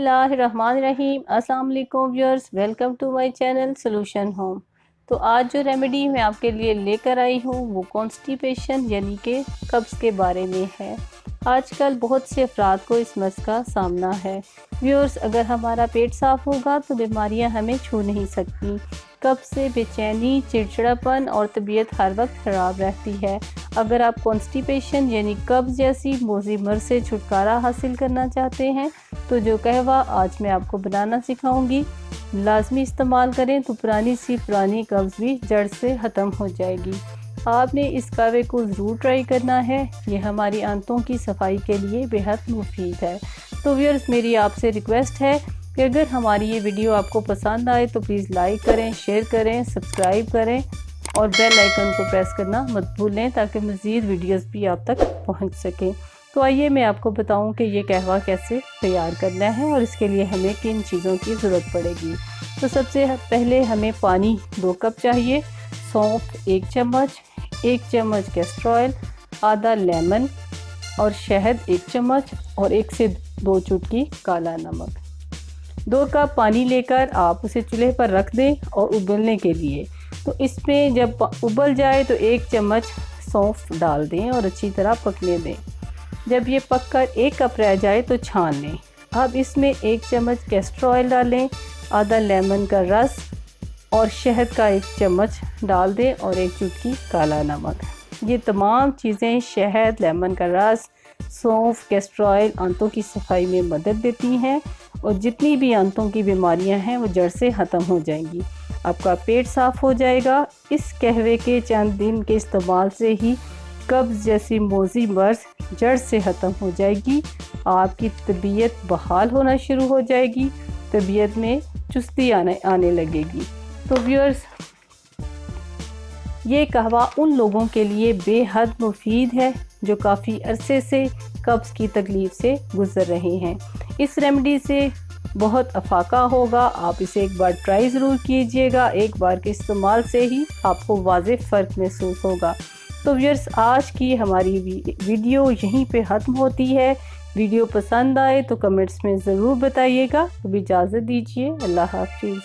बिस्मिल्लाहिर्रहमानिर्रहीम। अस्सलाम वालेकुम viewers, welcome to my channel solution home. तो आज जो रेमेडी मैं आपके लिए लेकर आई हूँ वो कॉन्स्टिपेशन यानी कि कब्ज़ के बारे में है। आजकल बहुत से अफराद को इस मर्ज़ का सामना है। व्यूअर्स, अगर हमारा पेट साफ़ होगा तो बीमारियाँ हमें छू नहीं सकती। कब्ज़ से बेचैनी, चिड़चिड़ापन और तबीयत हर वक्त ख़राब रहती है। अगर आप कॉन्स्टिपेशन यानी कब्ज़ जैसी मोज़ी मर्ज़ से छुटकारा हासिल करना चाहते हैं तो जो कहवा आज मैं आपको बनाना सिखाऊंगी लाजमी इस्तेमाल करें तो पुरानी कब्ज़ भी जड़ से ख़त्म हो जाएगी। आपने इस कहवे को ज़रूर ट्राई करना है। ये हमारी आंतों की सफाई के लिए बेहद मुफीद है। तो व्यूअर्स, मेरी आपसे रिक्वेस्ट है कि अगर हमारी ये वीडियो आपको पसंद आए तो प्लीज़ लाइक करें, शेयर करें, सब्सक्राइब करें और बेल आइकन को प्रेस करना मत भूलें ताकि मज़ीद वीडियोस भी आप तक पहुंच सकें। तो आइए मैं आपको बताऊं कि ये कहवा कैसे तैयार करना है और इसके लिए हमें किन चीज़ों की ज़रूरत पड़ेगी। तो सबसे पहले हमें पानी 2 कप चाहिए, सौंफ 1 चम्मच, 1 चम्मच कैस्टर ऑयल, आधा लेमन और शहद 1 चम्मच और 1 से 2 चुटकी काला नमक। 2 कप पानी लेकर आप उसे चूल्हे पर रख दें और उबलने के लिए। तो इसमें जब उबल जाए तो 1 चम्मच सौंफ डाल दें और अच्छी तरह पकने दें। जब ये पककर 1 कप रह जाए तो छान लें। अब इसमें 1 चम्मच कैस्टर ऑयल डालें, आधा लेमन का रस और शहद का 1 चम्मच डाल दें और 1 चुटकी काला नमक। ये तमाम चीज़ें शहद, लेमन का रस, सौंफ, कैस्टर ऑयल आंतों की सफाई में मदद देती हैं और जितनी भी आंतों की बीमारियां हैं वो जड़ से ख़त्म हो जाएंगी। आपका पेट साफ़ हो जाएगा। इस कहवे के चंद दिन के इस्तेमाल से ही कब्ज़ जैसी मोज़ी मर्ज़ जड़ से ख़त्म हो जाएगी। आपकी तबीयत बहाल होना शुरू हो जाएगी, तबीयत में चुस्ती आने लगेगी। तो व्यूअर्स, ये कहवा उन लोगों के लिए बेहद मुफीद है जो काफ़ी अरसे से कब्ज़ की तकलीफ़ से गुज़र रहे हैं। इस रेमेडी से बहुत अफाका होगा। आप इसे एक बार ट्राई ज़रूर कीजिएगा। एक बार के इस्तेमाल से ही आपको वाज़ेह फ़र्क महसूस होगा। तो व्यूअर्स, आज की हमारी वीडियो यहीं पे ख़त्म होती है। वीडियो पसंद आए तो कमेंट्स में ज़रूर बताइएगा। तो इजाज़त दीजिए। अल्लाह हाफिज़।